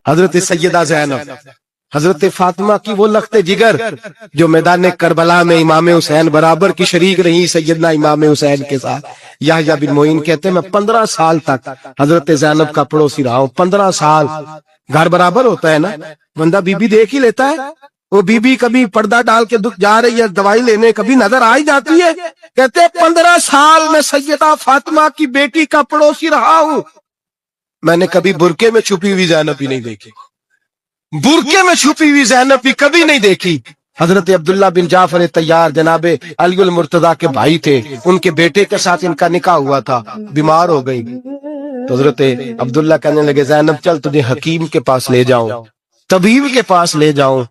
حضرت سیدہ زینب، حضرت فاطمہ کی وہ لخت جگر جو میدان کربلا میں امام حسین برابر کی شریک رہی سیدنا امام حسین کے ساتھ۔ یحییٰ بن معین کہتے ہیں میں 15 سال تک حضرت زینب کا پڑوسی رہا ہوں۔ 15 سال، گھر برابر ہوتا ہے نا، بندہ بی بی دیکھ ہی لیتا ہے۔ وہ بی بی کبھی پردہ ڈال کے جا رہی ہے دوائی لینے، کبھی نظر آ ہی جاتی ہے۔ کہتے ہیں 15 سال میں سیدہ فاطمہ کی بیٹی کا پڑوسی رہا ہوں، میں نے کبھی برقعے میں چھپی ہوئی زینب بھی نہیں دیکھی، برقعے میں چھپی ہوئی زینب بھی کبھی نہیں دیکھی۔ حضرت عبداللہ بن جعفر طیار جناب علی المرتضیٰ کے بھائی تھے، ان کے بیٹے کے ساتھ ان کا نکاح ہوا تھا، بیمار ہو گئی تو حضرت عبداللہ کہنے لگے زینب چل تجھے حکیم کے پاس لے جاؤں، طبیب کے پاس لے جاؤں۔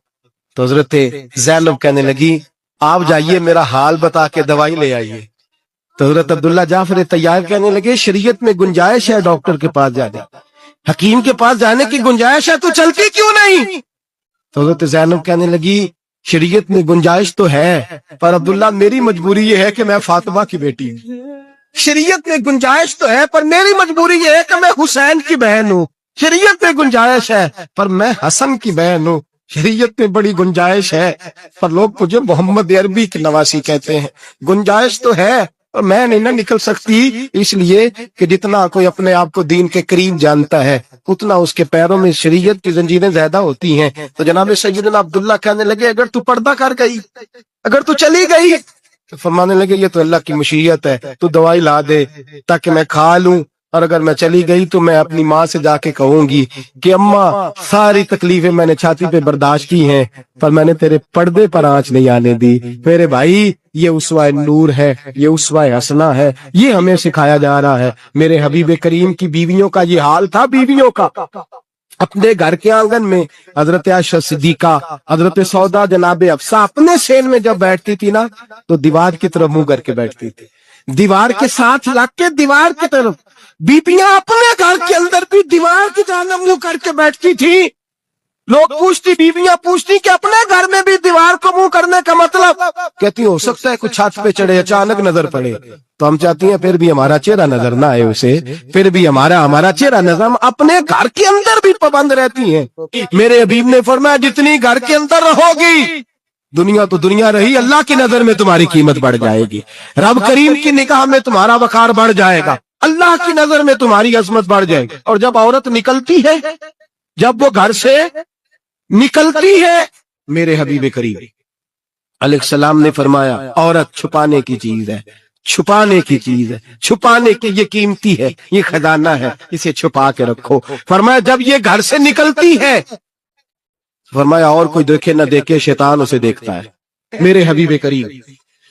تو حضرت زینب کہنے لگی آپ جائیے میرا حال بتا کے دوائی لے آئیے۔ تو حضرت عبداللہ جعفر طیار کہنے لگے شریعت میں گنجائش ہے ڈاکٹر کے پاس جانے، حکیم کے پاس جانے کی گنجائش ہے، تو چلتی کیوں نہیں؟ تو حضرت زینب کہنے لگی شریعت میں گنجائش تو ہے پر عبداللہ میری مجبوری یہ ہے کہ میں فاطمہ کی بیٹی ہوں۔ شریعت میں گنجائش تو ہے پر میری مجبوری یہ ہے کہ میں حسین کی بہن ہوں۔ شریعت میں گنجائش ہے پر میں حسن کی بہن ہوں۔ شریعت میں بڑی گنجائش ہے پر لوگ مجھے محمد عربی کی نواسی کہتے ہیں۔ گنجائش تو ہے اور میں نہیں نہ نکل سکتی، اس لیے کہ جتنا کوئی اپنے آپ کو دین کے قریب جانتا ہے اتنا اس کے پیروں میں شریعت کی زنجیریں زیادہ ہوتی ہیں۔ تو جناب سیدنا عبداللہ کہنے لگے اگر تو پردہ کر گئی، اگر تو چلی گئی، تو فرمانے لگے یہ تو اللہ کی مشیت ہے، تو دوائی لا دے تاکہ میں کھا لوں، اور اگر میں چلی گئی تو میں اپنی ماں سے جا کے کہوں گی کہ اماں ساری تکلیفیں میں نے چھاتی پہ برداشت کی ہیں پر میں نے تیرے پردے پر آنچ نہیں آنے دی۔ میرے بھائی یہ اسوہ نور ہے، یہ اسوہ حسنہ ہے، یہ ہمیں سکھایا جا رہا ہے۔ میرے حبیب کریم کی بیویوں کا یہ حال تھا، بیویوں کا اپنے گھر کے آنگن میں حضرت عائشہ صدیقہ، حضرت سودا جناب حفصہ اپنے سین میں جب بیٹھتی تھی نا تو دیوار کی طرف منہ کر کے بیٹھتی تھی، دیوار کے ساتھ لگ کے دیوار کی طرف۔ بیبیاں اپنے گھر کے اندر بھی دیوار کی جانب منہ کر کے بیٹھتی تھی۔ لوگ پوچھتی، بیویاں پوچھتی کہ اپنے گھر میں بھی دیوار کو منہ کرنے کا مطلب؟ کہتی ہو سکتا ہے کچھ چھت پہ چڑھے اچانک نظر پڑے تو ہم چاہتی ہیں پھر بھی ہمارا چہرہ نظر نہ آئے اسے، پھر بھی ہمارا چہرہ نظر، ہم اپنے گھر کے اندر بھی پابند رہتی ہیں۔ میرے حبیب نے فرمایا جتنی گھر کے اندر رہو گی دنیا تو دنیا رہی، اللہ کی نظر میں تمہاری قیمت بڑھ جائے گی، رب کریم کی نگاہ میں تمہارا وقار بڑھ جائے گا، اللہ کی نظر میں تمہاری عظمت بڑھ جائے گی۔ اور جب عورت نکلتی ہے، جب وہ گھر سے نکلتی ہے، میرے حبیب کریم علیہ السلام نے فرمایا عورت چھپانے کی چیز ہے، چھپانے کی چیز ہے، چھپانے کی یہ قیمتی ہے، یہ خزانہ ہے، اسے چھپا کے رکھو۔ فرمایا جب یہ گھر سے نکلتی ہے، فرمایا اور کوئی دیکھے نہ دیکھے شیطان اسے دیکھتا ہے۔ میرے حبیب کریم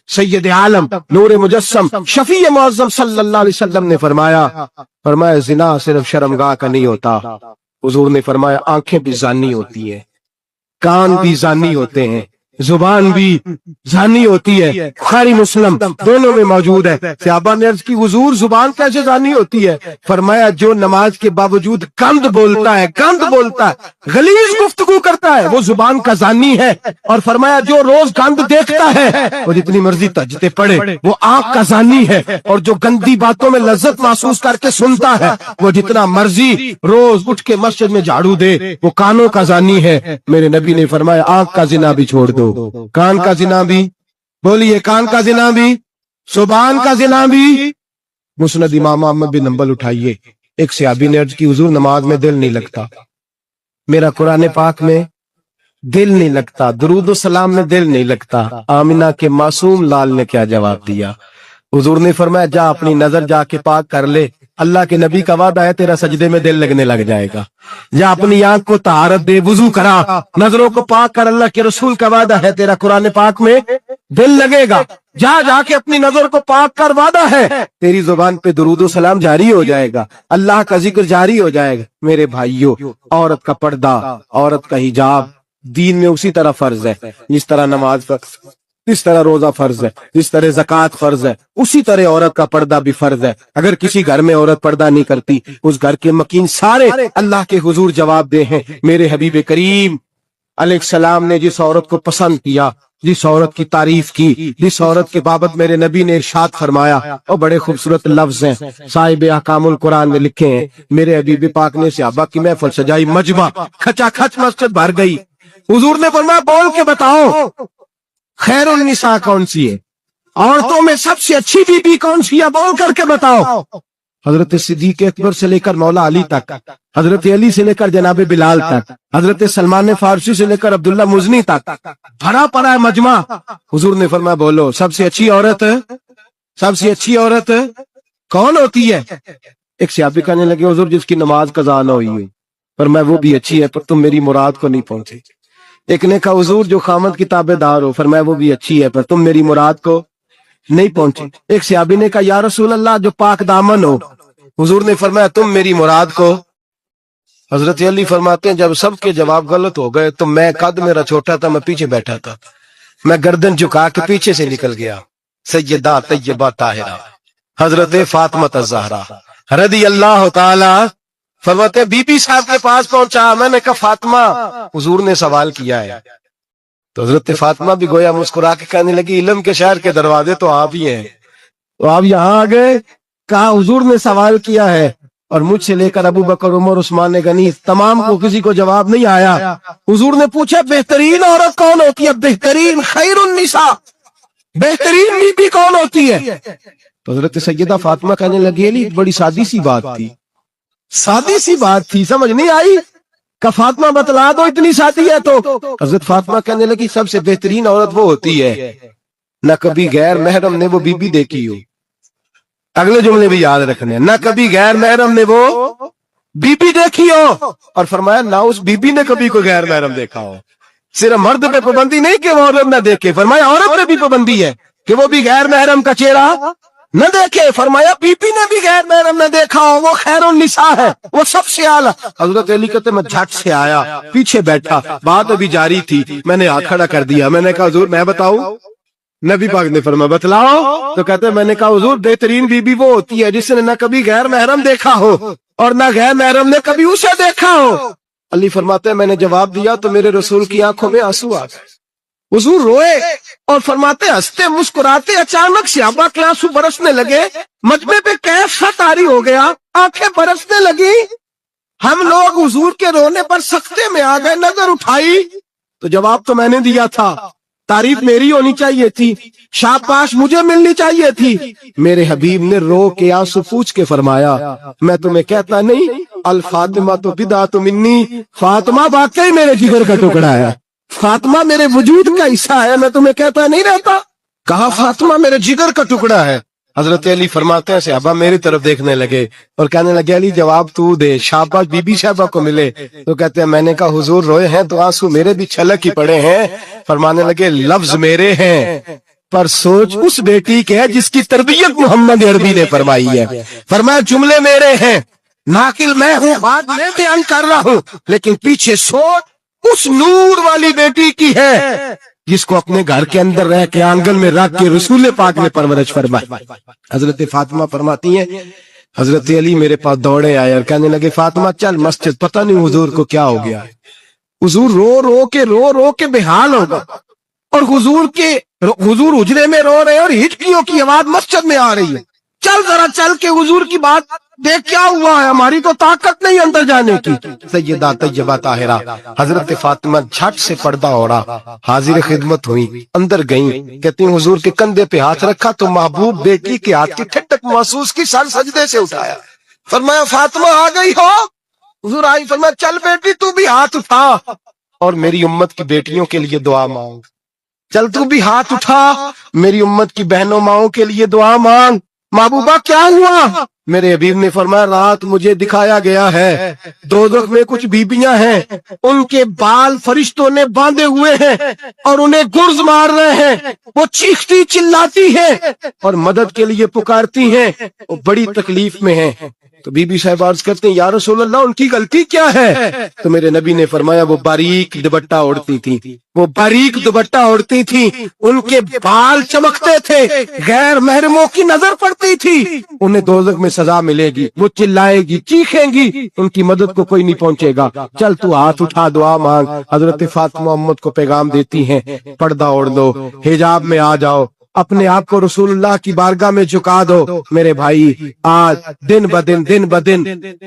سید عالم نور مجسم شفیع معظم صلی اللہ علیہ وسلم نے فرمایا زنا صرف شرمگاہ کا نہیں ہوتا، حضور نے فرمایا آنکھیں بھی زانی ہوتی ہیں، کان بھی زانی ہوتے ہیں، زبان بھی زانی ہوتی ہے۔ بخاری مسلم دونوں میں موجود ہے۔ صحابہ نے عرض کی حضور زبان کیسے زانی ہوتی ہے؟ فرمایا جو نماز کے باوجود گند بولتا ہے، غلیظ گفتگو کرتا ہے، وہ زبان کا زانی ہے۔ اور فرمایا جو روز گند دیکھتا ہے، وہ جتنی مرضی تہجدیں پڑھے، وہ آنکھ کا زانی ہے۔ اور جو گندی باتوں میں لذت محسوس کر کے سنتا ہے، وہ جتنا مرضی روز اٹھ کے مسجد میں جھاڑو دے، وہ کانوں کا زانی ہے۔ میرے نبی نے فرمایا آنکھ کا زنا بھی چھوڑ دو، کان کا زنا بھی، بولیے کان کا زنا بھی، زبان کا زنا بھی۔ مسند امام احمد بن حنبل اٹھائیے، ایک صحابی نے عرض کی حضور نماز میں دل نہیں لگتا، میرا قرآن پاک میں دل نہیں لگتا، درود و سلام میں دل نہیں لگتا۔ آمنہ کے معصوم لال نے کیا جواب دیا؟ حضور نے فرمایا جا اپنی نظر جا کے پاک کر لے، اللہ کے نبی کا وعدہ ہے تیرا سجدے میں دل لگنے لگ جائے گا۔ یا اپنی آنکھ کو طہارت دے، وضو کرا، نظروں کو پاک کر، اللہ کے رسول کا وعدہ ہے تیرا قرآن پاک میں دل لگے گا۔ جا کے اپنی نظر کو پاک کر، وعدہ ہے تیری زبان پہ درود و سلام جاری ہو جائے گا، اللہ کا ذکر جاری ہو جائے گا۔ میرے بھائیوں، عورت کا پردہ، عورت کا حجاب دین میں اسی طرح فرض ہے جس طرح نماز فرض، جس طرح روزہ فرض ہے، جس طرح زکوٰۃ فرض ہے، اسی طرح عورت کا پردہ بھی فرض ہے۔ اگر کسی گھر میں عورت پردہ نہیں کرتی، اس گھر کے مکین سارے اللہ کے حضور جواب دے ہیں۔ میرے حبیب کریم علیہ السلام نے جس عورت کو پسند کیا, جس عورت کی تعریف کی, جس عورت کے بابت میرے نبی نے ارشاد فرمایا, اور بڑے خوبصورت لفظ ہیں صاحب احکام القرآن میں لکھے ہیں. میرے حبیب پاک نے صحابہ کی محفل سجائی, مجمع کھچا کھچ مسجد بھر گئی. حضور نے فرمایا بول کے بتاؤ خیر النساء کون سی ہے, عورتوں میں سب سے اچھی بی بی کون سی ہے, بول کر کے بتاؤ. حضرت صدیق اکبر سے لے کر مولا علی تک, حضرت علی سے لے کر جناب بلال تک, حضرت سلمان فارسی سے لے کر عبداللہ مزنی تک بھرا پڑا ہے مجمع. حضور نے فرمایا بولو سب سے اچھی عورت, سب سے اچھی عورت کون ہوتی ہے؟ ایک صحابی کہنے لگے حضور جس کی نماز قضا نہ ہوئی ہے. فرمایا وہ بھی اچھی ہے پر تم میری مراد کو نہیں پہنچے. ایک نے کہا حضور جو خامد کی تابع دار ہو. فرمایا وہ بھی اچھی ہے پر تم میری مراد کو نہیں پہنچے. ایک صحابی نے کہا یا رسول اللہ جو پاک دامن ہو. حضور نے فرمایا تم میری مراد کو. حضرت علی فرماتے ہیں جب سب کے جواب غلط ہو گئے تو میں قد میرا چھوٹا تھا, میں پیچھے بیٹھا تھا, میں گردن جھکا کے پیچھے سے نکل گیا. سیدہ طیبہ طاہرہ حضرت فاطمہ الزہرا رضی اللہ تعالی فرماتے ہیں بی بی صاحب کے پاس پہنچا. میں نے کہا فاطمہ حضور نے سوال کیا ہے. تو حضرت فاطمہ بھی گویا مسکرا کے کہنے لگی علم کے شہر کے دروازے تو آپ ہی ہیں, تو آپ یہاں آ گئے. کہا حضور نے سوال کیا ہے اور مجھ سے لے کر ابو بکر عمر عثمان غنی تمام کو کسی کو جواب نہیں آیا. حضور نے پوچھا بہترین عورت کون ہوتی ہے, بہترین خیر النساء بہترین بی بی کون ہوتی ہے؟ تو حضرت سیدہ فاطمہ کہنے لگی علی بڑی سادی سی بات تھی, سادی سی بات تھی, سمجھ نہیں آئی. کہ فاطمہ بتلا دو اتنی سادی ہے. تو حضرت فاطمہ کہنے لگی سب سے بہترین عورت وہ ہوتی ہے نہ کبھی غیر محرم نے وہ بی بی دیکھی ہو. اگلے جملے بھی یاد رکھنے, نہ کبھی غیر محرم نے وہ بی بی دیکھی ہو, اور فرمایا نہ اس بی بی نے کبھی کوئی غیر محرم دیکھا ہو. صرف مرد پہ پابندی نہیں کہ وہ عورت نہ دیکھے, فرمایا عورت پہ بھی پابندی ہے کہ وہ بھی غیر محرم کا چہرہ نہ دیکھے. فرمایا بی بی نے بھی غیر محرم نہ دیکھا ہو, وہ خیر النساء ہے, وہ سب سے اعلیٰ. حضرت علی کہتے میں جھٹ سے آیا, پیچھے بیٹھا, بات ابھی جاری تھی, میں نے ہاتھ کھڑا کر دیا. میں نے کہا حضور میں بتاؤں؟ نبی پاک نے فرمایا بتلاؤ. تو کہتے میں نے کہا حضور بہترین بی بی وہ ہوتی ہے جس نے نہ کبھی غیر محرم دیکھا ہو اور نہ غیر محرم نے کبھی اسے دیکھا ہو. علی فرماتے ہیں میں نے جواب دیا تو میرے رسول کی آنکھوں میں آنسو آ گئے. حضور روئے اور فرماتے ہنستے مسکراتے اچانک صحابہ کے آنسو برسنے لگے. مجمع پہ کیف سا طاری ہو گیا, آنکھیں برسنے لگی. ہم لوگ حضور کے رونے پر سکتے میں آ گئے. نظر اٹھائی تو جواب تو میں نے دیا تھا, تعریف میری ہونی چاہیے تھی, شاباش مجھے ملنی چاہیے تھی. میرے حبیب نے رو کے آنسو پوچھ کے فرمایا میں تمہیں کہتا نہیں الفاطمہ تو بدعۃ منی, فاطمہ واقعی میرے جگر کا ٹکڑا ہے, فاطمہ میرے وجود کا حصہ ہے, میں تمہیں کہتا نہیں رہتا. کہا فاطمہ میرے جگر کا ٹکڑا ہے. حضرت علی فرماتے ہیں صحابہ میری طرف دیکھنے لگے اور کہنے لگے علی جواب تو دے, شاباش بی بی صاحبہ کو ملے. تو کہتے ہیں میں نے کہا حضور روئے ہیں تو آنسو میرے بھی چھلک ہی پڑے ہیں. فرمانے لگے لفظ میرے ہیں پر سوچ اس بیٹی کے ہے جس کی تربیت محمد عربی نے فرمائی ہے. فرمایا جملے میرے ہیں, ناقل میں ہوں, بات میں بیان کر رہا ہوں, لیکن پیچھے سوچ اس نور والی بیٹی کی ہے جس کو اپنے گھر کے اندر رہ کے آنگن میں رکھ کے رسول پاک نے پرورش فرمائی. حضرت فاطمہ فرماتی ہیں حضرت علی میرے پاس دوڑے آئے اور کہنے لگے فاطمہ چل مسجد, پتہ نہیں حضور کو کیا ہو گیا. حضور رو رو کے بےحال ہوگا اور حضور حجرے میں رو رہے اور ہچکیوں کی آواز مسجد میں آ رہی ہے. چل ذرا چل کے حضور کی بات دیکھ کیا ہوا ہے, ہماری تو طاقت نہیں اندر جانے کی. سیدہ طیبہ طاہرہ حضرت فاطمہ جھٹ سے پردہ اوڑا, حاضر خدمت ہوئی, اندر گئیں. کہتی ہیں حضور کے کندھے پہ ہاتھ رکھا تو محبوب بیٹی کے ہاتھ کی ٹھنڈک محسوس کی, سر سجدے سے اٹھایا. فرمایا فاطمہ آ گئی ہو؟ حضور آئی. فرمایا چل بیٹی تو بھی ہاتھ اٹھا اور میری امت کی بیٹیوں کے لیے دعا مانگ. چل تو بھی ہاتھ اٹھا, میری امت کی بہنوں ماؤں کے لیے دعا مانگ. محبوبہ کیا ہوا؟ میرے حبیب نے فرمایا رات مجھے دکھایا گیا ہے دوزخ میں کچھ بیبیاں ہیں, ان کے بال فرشتوں نے باندھے ہوئے ہیں اور انہیں گرز مار رہے ہیں, وہ چیختی چلاتی ہیں اور مدد کے لیے پکارتی ہیں, وہ بڑی تکلیف میں ہیں. تو بی بی صاحب عرض کرتے ہیں یا رسول اللہ ان کی غلطی کیا ہے؟ تو میرے نبی نے فرمایا وہ باریک دوپٹہ اوڑھتی تھی، وہ باریک دوپٹہ اوڑھتی تھی، ان کے بال چمکتے تھے، غیر محرموں کی نظر پڑتی تھی، انہیں دوزخ میں سزا ملے گی، وہ چلائے گی، چیخیں گی، ان کی مدد کو کوئی نہیں پہنچے گا، چل تو ہاتھ اٹھا دعا مانگ۔ حضرت فاطمہ امت کو پیغام دیتی ہیں پردہ اوڑھ دو، حجاب میں آ جاؤ، اپنے آپ کو رسول اللہ کی بارگاہ میں جھکا دو۔ میرے بھائی آج دن بدن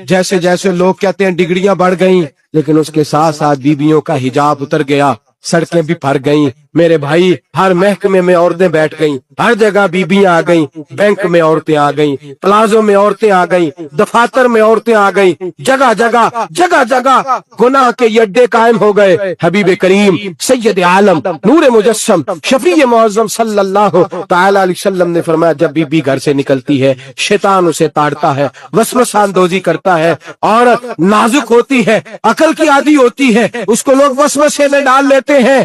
جیسے جیسے لوگ کہتے ہیں ڈگریاں بڑھ گئیں، لیکن اس کے ساتھ ساتھ بیویوں کا حجاب اتر گیا، سڑکیں بھی بھر گئیں۔ میرے بھائی ہر محکمے میں عورتیں بیٹھ گئیں، ہر جگہ بیبیاں آ گئیں، بینک میں عورتیں آ گئیں، پلازوں میں عورتیں آ گئیں، دفاتر میں عورتیں آ گئیں، جگہ جگہ گناہ کے یہ اڈے قائم ہو گئے۔ حبیب کریم سید عالم نور مجسم شفیع معظم صلی اللہ تعالی علیہ وسلم نے فرمایا جب بیوی گھر سے نکلتی ہے شیطان اسے تاڑتا ہے، وسوسہ اندوزی کرتا ہے، عورت نازک ہوتی ہے، عقل کی عادی ہوتی ہے، اس کو لوگ وسوسے میں ڈال لیتے ہیں۔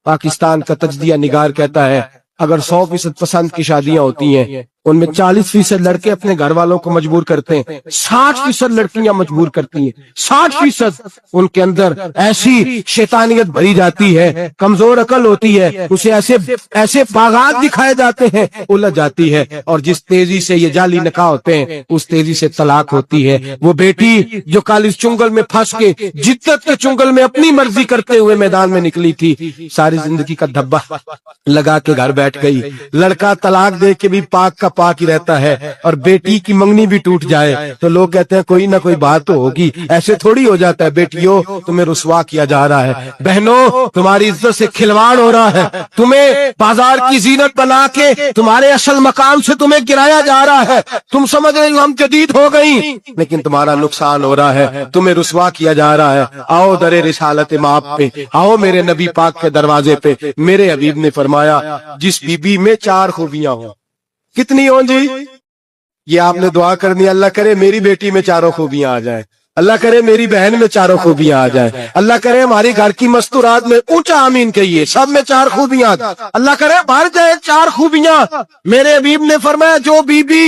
پاکستان کا تجزیہ نگار کہتا ہے اگر 100% پسند کی شادیاں ہوتی ہیں ان میں 40% لڑکے اپنے گھر والوں کو مجبور کرتے ہیں، 60% لڑکیاں مجبور کرتی ہیں، 60% ان کے اندر ایسی شیطانیت بھری جاتی ہے، کمزور عقل ہوتی ہے، اسے ایسے باغات دکھائے جاتے ہیں، الجھ جاتی ہے، اور جس تیزی سے یہ جعلی نکاح ہوتے ہیں اس تیزی سے طلاق ہوتی ہے۔ وہ بیٹی جو کالج چنگل میں پھنس کے جدت کے چنگل میں اپنی مرضی کرتے ہوئے میدان میں نکلی تھی، ساری زندگی کا دھبا لگا کے گھر بیٹھ گئی۔ لڑکا طلاق دے کے بھی پاک کا پاک ہی رہتا ہے، اور بیٹی کی منگنی بھی ٹوٹ جائے تو لوگ کہتے ہیں کوئی نہ کوئی بات تو ہوگی، ایسے تھوڑی ہو جاتا ہے۔ بیٹیوں تمہیں رسوا کیا جا رہا ہے، بہنوں تمہاری عزت سے کھلواڑ ہو رہا ہے، تمہیں بازار کی زینت بنا کے تمہارے اصل مقام سے تمہیں گرایا جا رہا ہے، تم سمجھ رہے ہو ہم جدید ہو گئی لیکن تمہارا نقصان ہو رہا ہے، تمہیں رسوا کیا جا رہا ہے۔ آؤ در رسالت ماپ پہ، آؤ میرے نبی پاک کے دروازے پہ۔ میرے حبیب نے فرمایا جس بی بی میں 4 خوبیاں ہوں، کتنی ہوں جی؟ یہ آپ نے دعا کرنی، اللہ کرے میری بیٹی میں 4 خوبیاں آ جائیں، اللہ کرے میری بہن میں 4 خوبیاں آ جائیں، اللہ کرے ہماری گھر کی مستورات میں اونچا آمین کہیے سب میں 4 خوبیاں، اللہ کرے بھر جائے 4 خوبیاں۔ میرے حبیب نے فرمایا جو بی بی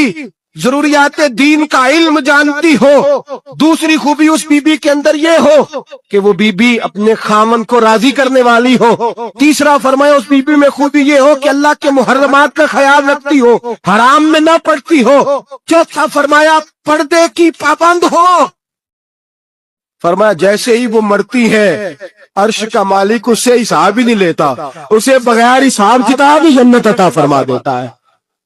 ضروریات دین کا علم جانتی ہو، دوسری خوبی اس بی بی کے اندر یہ ہو کہ وہ بی بی اپنے خامن کو راضی کرنے والی ہو، تیسرا فرمایا اس بی بی میں خوبی یہ ہو کہ اللہ کے محرمات کا خیال رکھتی ہو، حرام میں نہ پڑتی ہو، چوتھا فرمایا پردے کی پابند ہو۔ فرمایا جیسے ہی وہ مرتی ہے عرش کا مالک اس سے حساب ہی نہیں لیتا، اسے بغیر حساب کتاب ہی جنت عطا فرما دیتا ہے۔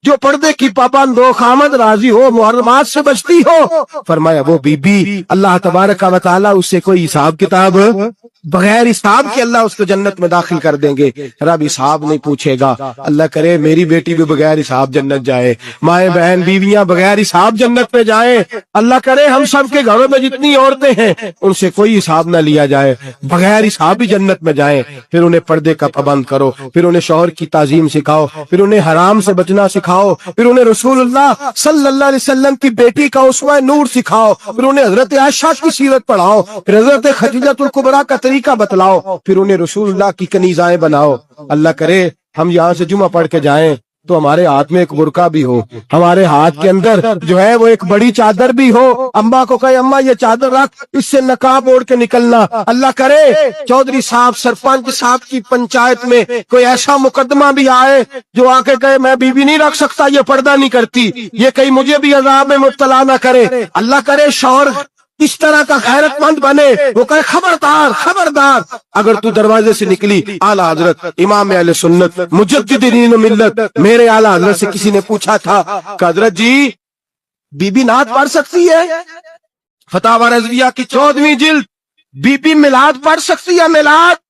جو پردے کی پابند ہو، خامد راضی ہو، محرمات سے بچتی ہو، فرمایا وہ بی بی اللہ تبارک و تعالیٰ اس سے کوئی حساب کتاب بغیر حساب کے اللہ اس کو جنت میں داخل کر دیں گے، رب حساب نہیں پوچھے گا۔ اللہ کرے میری بیٹی بھی بغیر حساب جنت جائے، مائیں بہن بیویاں بغیر حساب جنت پہ جائیں، اللہ کرے ہم سب کے گھروں میں جتنی عورتیں ہیں ان سے کوئی حساب نہ لیا جائے، بغیر حساب ہی جنت میں جائیں۔ پھر انہیں پردے کا پابند کرو، پھر انہیں شوہر کی تعظیم سکھاؤ، پھر انہیں حرام سے بچنا سکھاؤ، پھر انہیں رسول اللہ صلی اللہ علیہ وسلم کی بیٹی کا اسوہ نور سکھاؤ، پھر انہیں حضرت عائشہ کی سیرت پڑھاؤ، پھر حضرت خدیجہ الکبریٰ کا طریقہ بتلاؤ، پھر انہیں رسول اللہ کی کنیزائیں بناؤ۔ اللہ کرے ہم یہاں سے جمعہ پڑھ کے جائیں تو ہمارے ہاتھ میں ایک برقع بھی ہو، ہمارے ہاتھ کے اندر جو ہے وہ ایک بڑی چادر بھی ہو، اماں کو کہے اماں یہ چادر رکھ، اس سے نقاب اوڑھ کے نکلنا۔ اللہ کرے چودھری صاحب سرپنچ صاحب کی پنچایت میں کوئی ایسا مقدمہ بھی آئے جو آ کے کہے میں بیوی نہیں رکھ سکتا، یہ پردہ نہیں کرتی، یہ کہیں مجھے بھی عذاب میں مبتلا نہ کرے۔ اللہ کرے شوہر اس طرح کا غیرت مند بنے، وہ کہے خبردار خبردار، اگر تو دروازے سے نکلی اعلیٰ حضرت امام اہل سنت مجدد دین و ملت میرے اعلیٰ حضرت سے کسی نے پوچھا تھا کہ حضرت جی بی بی نعت پڑھ سکتی ہے؟ فتاوی رضویہ کی 14ویں جلد، بی بی میلاد پڑھ سکتی ہے؟ میلاد؟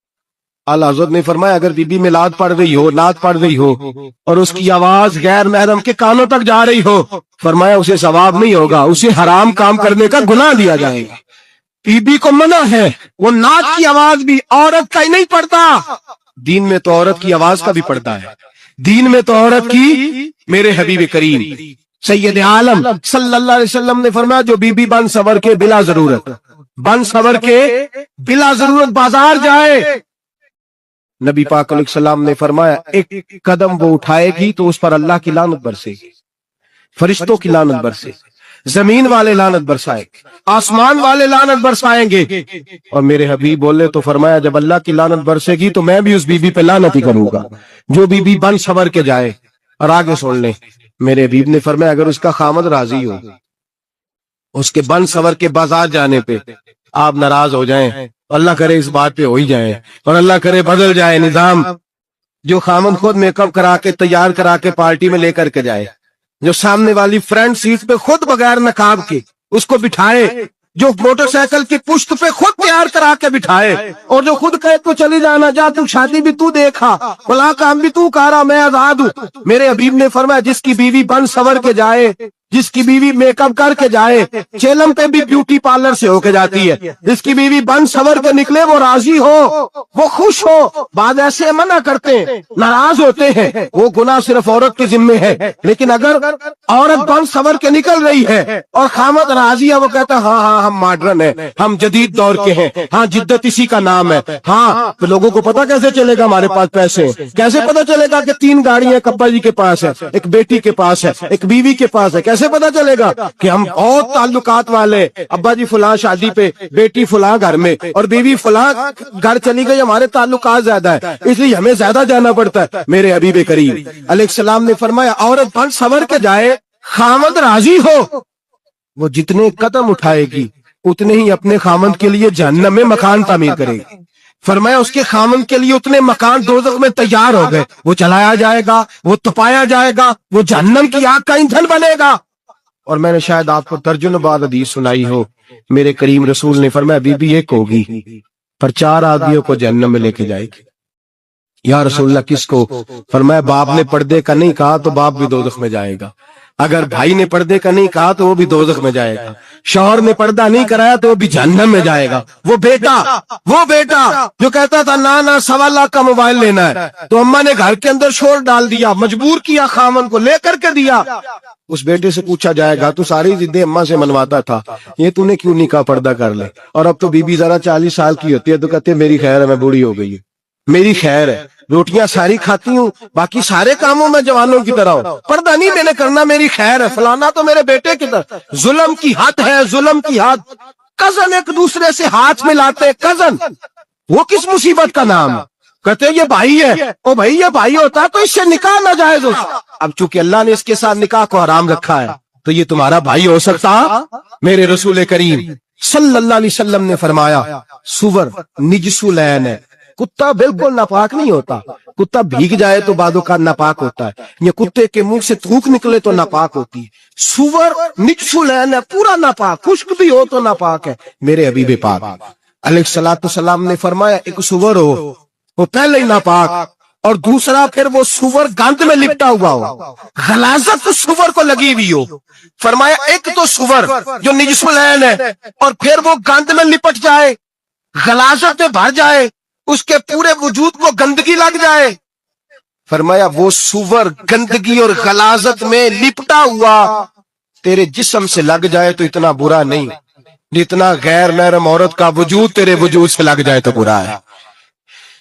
اعلیٰ حضرت نے فرمایا اگر بی بی میلاد پڑھ رہی ہو، نعت پڑھ رہی ہو اور اس کی آواز غیر محرم کے کانوں تک جا رہی ہو، فرمایا اسے ثواب نہیں ہوگا، اسے حرام کام کرنے کا گناہ دیا جائے گا۔ بی بی کو منع ہے، وہ نعت کی آواز بھی عورت کا ہی نہیں پڑتا، دین میں تو عورت کی آواز کا بھی پڑتا ہے، دین میں تو عورت کی۔ میرے حبیب کریم سید عالم صلی اللہ علیہ وسلم نے فرمایا جو بی بی بن سور کے بلا ضرورت، بن سور کے بلا ضرورت بازار جائے، نبی پاک علیہ السلام نے فرمایا ایک قدم وہ اٹھائے گی تو اس پر اللہ کی لعنت برسے گی، فرشتوں کی لعنت برسے گی۔ زمین والے لعنت برسائیں گے، آسمان والے لعنت برسائیں گے۔ اور میرے حبیب بولے تو فرمایا جب اللہ کی لعنت برسے گی تو میں بھی اس بی بی پہ لعنت ہی کروں گا جو بی بی بن سور کے جائے۔ اور آگے سن لیں، میرے حبیب نے فرمایا اگر اس کا خامد راضی ہو اس کے بن سور کے بازار جانے پہ، آپ ناراض ہو جائیں، اللہ کرے اس بات پہ ہو ہی جائیں، اور اللہ کرے بدل جائے نظام، جو خامد خود میک اپ کرا کے تیار کرا کے پارٹی میں لے کر کے جائے، جو سامنے والی فرنٹ سیٹ پہ خود بغیر نقاب کے اس کو بٹھائے، جو موٹر سائیکل کی پشت پہ خود تیار کرا کے بٹھائے، اور جو خود کہے تو چلی جانا، جا تو شادی بھی تو دیکھا، بلا کام بھی تو کارا، میں آزاد ہوں۔ میرے حبیب نے فرمایا جس کی بیوی بن سور کے جائے، جس کی بیوی میک اپ کر کے جائے، چیلم پہ بھی بیوٹی پارلر سے ہو کے جاتی ہے، جس کی بیوی بن سور کے نکلے وہ راضی ہو، وہ خوش ہو۔ بعد ایسے منع کرتے ہیں، ناراض ہوتے ہیں، وہ گناہ صرف عورت کے ذمے ہے، لیکن اگر عورت بن سور کے نکل رہی ہے اور خامد راضی ہے، وہ کہتا ہے ہاں ہاں ہم ماڈرن ہیں، ہم جدید دور کے ہیں، ہاں جدت اسی کا نام ہے، ہاں تو لوگوں کو پتا کیسے چلے گا ہمارے پاس پیسے ہیں، کیسے پتا چلے گا کہ 3 گاڑیاں ایک ابا جی کے پاس ہے، ایک بیٹی کے پاس ہے، ایک بیوی کے پاس ہے، کیسے پتا چلے گا کہ ہم بہت تعلقات والے، ابا جی فلاں شادی پہ، بیٹی فلاں گھر میں، اور بیوی فلاں گھر چلی گئی، ہمارے تعلقات زیادہ ہے اس لیے ہمیں زیادہ جانا پڑتا ہے۔ میرے حبیب کریم علیہ السلام نے فرمایا عورت بن سور کے جائے، خامد راضی ہو، وہ جتنے قدم اٹھائے گی اتنے ہی اپنے خامد کے لیے جہنم میں مکان تعمیر کرے گی۔ فرمایا اس کے خامد کے لیے اتنے مکان دوزخ میں تیار ہو گئے، وہ چلایا جائے گا، وہ تپایا جائے گا، وہ جہنم کی آگ کا ایندھن بنے گا۔ اور میں نے شاید آپ کو ترجمہ بعد حدیث سنائی ہو، میرے کریم رسول نے فرمایا بی بی ایک ہوگی پر 4 آدمیوں کو جہنم میں لے کے جائے گی۔ یا رسول اللہ کس کو؟ فرمایا باپ نے پردے کا نہیں کہا تو باپ بھی دوزخ میں جائے گا، اگر بھائی نے پردے کا نہیں کہا تو وہ بھی دوزخ میں جائے گا، شوہر نے پردہ نہیں کرایا تو وہ بھی جہنم میں جائے گا، وہ بیٹا جو کہتا تھا نا 1.25 لاکھ کا موبائل لینا ہے تو اماں نے گھر کے اندر شور ڈال دیا، مجبور کیا، خامن کو لے کر کے دیا، اس بیٹے سے پوچھا جائے گا تو ساری ضدیں اماں سے منواتا تھا، یہ تو نے کیوں نہیں کہا پردہ کر لے؟ اور اب تو بی بی ذرا 40 سال کی ہوتی ہے تو کہتے ہیں میری خیر ہے، میں بوڑھی ہو گئی ہے، میری خیر ہے، روٹیاں ساری کھاتی ہوں، باقی سارے کاموں میں جوانوں کی طرح ہوں، پردہ نہیں میں نے کرنا، میری خیر ہے، فلانا تو میرے بیٹے کی طرح۔ ظلم کی حد ہے، ظلم کی حد۔ کزن ایک دوسرے سے ہاتھ ملاتے، کزن، وہ کس مصیبت کا نام ہے؟ کہتے ہیں یہ بھائی ہے، او بھائی یہ بھائی ہوتا تو اس سے نکاح ناجائز ہو۔ اب چونکہ اللہ نے اس کے ساتھ نکاح کو حرام رکھا ہے تو یہ تمہارا بھائی ہو سکتا؟ میرے رسول کریم صلی اللہ علیہ وسلم نے فرمایا سور نجس العین ہے، کتا بالکل ناپاک نہیں ہوتا، کتا بھیگ جائے تو بعد اوقات ناپاک ہوتا ہے، یا کتے کے منہ سے تھوک نکلے تو ناپاک ہوتی ہے، سور نجس العین ہے، پورا ناپاک، خشک بھی ہو تو ناپاک ہے۔ میرے حبیب پاک علیہ الصلوۃ والسلام نے فرمایا ایک سور ہو وہ پہلے ہی ناپاک، اور دوسرا پھر وہ سور گند میں لپٹا ہوا ہو، غلاظت سور کو لگی ہوئی ہو۔ فرمایا ایک تو سور جو نجس العین ہے اور پھر وہ گند میں لپٹ جائے، غلاظت میں بھر جائے، اس کے پورے وجود کو گندگی لگ جائے۔ فرمایا وہ سور گندگی اور غلاظت میں لپٹا ہوا تیرے جسم سے لگ جائے تو اتنا برا نہیں جتنا غیر محرم عورت کا وجود تیرے وجود سے لگ جائے تو برا ہے۔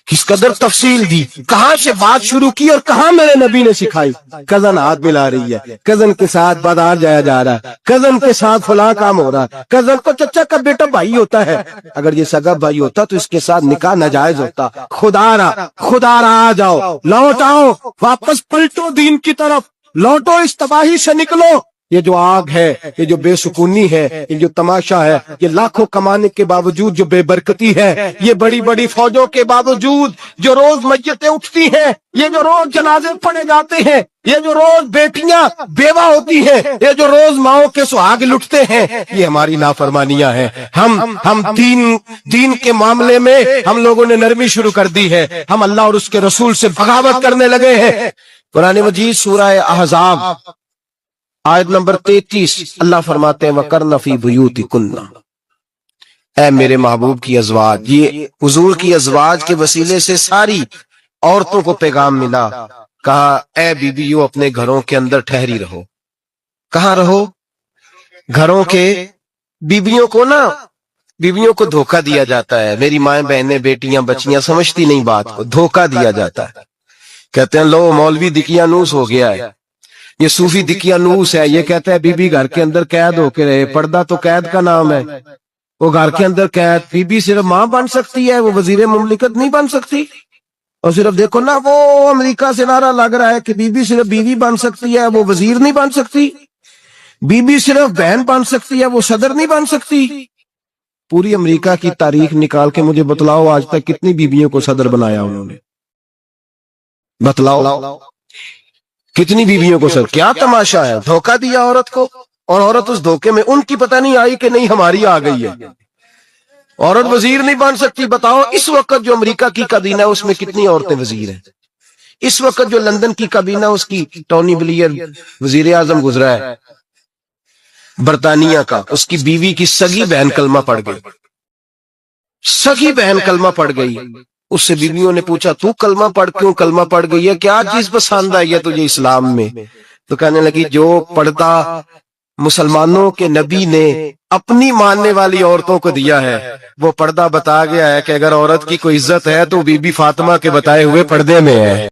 کس قدر تفصیل دی، کہاں سے بات شروع کی اور کہاں میرے نبی نے سکھائی۔ کزن ہاتھ ملا رہی ہے، کزن کے ساتھ بازار جایا جا رہا ہے، کزن کے ساتھ فلاں کام ہو رہا ہے، کزن کو چچا کا بیٹا بھائی ہوتا ہے، اگر یہ سگا بھائی ہوتا تو اس کے ساتھ نکاح ناجائز ہوتا۔ خدا را آ جاؤ، لوٹ آؤ، واپس پلٹو دین کی طرف، لوٹو اس تباہی سے نکلو۔ یہ جو آگ ہے، یہ جو بے سکونی ہے، یہ جو تماشا ہے، یہ لاکھوں کمانے کے باوجود جو بے برکتی ہے، یہ بڑی بڑی فوجوں کے باوجود جو روز میتیں اٹھتی ہیں، یہ جو روز جنازے پڑے جاتے ہیں، یہ جو روز بیٹیاں بیوہ ہوتی ہیں، یہ جو روز ماؤں کے سہاگ لٹتے ہیں، یہ ہماری نافرمانیاں ہیں۔ ہم دین کے معاملے میں ہم لوگوں نے نرمی شروع کر دی ہے، ہم اللہ اور اس کے رسول سے بغاوت کرنے لگے ہیں۔ قرآن مجید سورہ احزاب آیت نمبر 33 اللہ فرماتے ہیں وَقَرْنَ فِي بُيُوتِكُنَّ، اے میرے محبوب کی ازواج، یہ حضور کی ازواج کے وسیلے سے ساری عورتوں کو پیغام ملا، کہا اے بیویوں اپنے گھروں کے اندر ٹھہری رہو۔ کہاں رہو؟ گھروں کے۔ بیویوں کو دھوکہ دیا جاتا ہے، میری مائیں بہنیں بیٹیاں بچیاں سمجھتی نہیں بات کو، دھوکہ دیا جاتا ہے، کہتے ہیں لو مولوی دکیا نوس ہو گیا ہے، یہ صوفی دقیانوس ہے، یہ کہتا ہے بی بی گھر کے اندر قید ہو کے رہے، پردہ تو قید کا نام ہے، وہ گھر کے اندر قید، بی بی صرف ماں بن سکتی ہے، وہ وزیر مملکت نہیں بن سکتی۔ اور صرف دیکھو نا، وہ امریکہ سے نعرہ لگ رہا ہے کہ بی بی صرف بیوی بن سکتی ہے، وہ وزیر نہیں بن سکتی، بی بی صرف بہن بن سکتی ہے، وہ صدر نہیں بن سکتی۔ پوری امریکہ کی تاریخ نکال کے مجھے بتلاؤ آج تک کتنی بیویوں کو صدر بنایا انہوں نے، بتلاؤ کتنی بیویوں کو صدر۔ کیا تماشا ہے، دھوکہ دیا عورت کو، اور عورت اس دھوکے میں ان کی پتہ نہیں آئی کہ نہیں ہماری آ گئی ہے۔ عورت وزیر نہیں بن سکتی، بتاؤ اس وقت جو امریکہ کی کابینہ ہے اس میں کتنی عورتیں وزیر ہیں؟ اس وقت جو لندن کی کابینہ اس کی ٹونی بلیئر وزیر اعظم گزرا ہے برطانیہ کا، اس کی بیوی کی سگی بہن کلمہ پڑھ گئی، سگی بہن کلمہ پڑھ گئی۔ اس سے بیویوں نے پوچھا تو کلمہ پڑھ کیوں کلمہ پڑھ گئی ہے، کیا چیز پسند آئی ہے تجھے اسلام میں؟ تو کہنے لگی جو پردہ مسلمانوں کے نبی نے اپنی ماننے والی عورتوں کو دیا ہے وہ پردہ بتا گیا ہے کہ اگر عورت کی کوئی عزت ہے تو بی بی فاطمہ کے بتائے ہوئے پردے میں ہے۔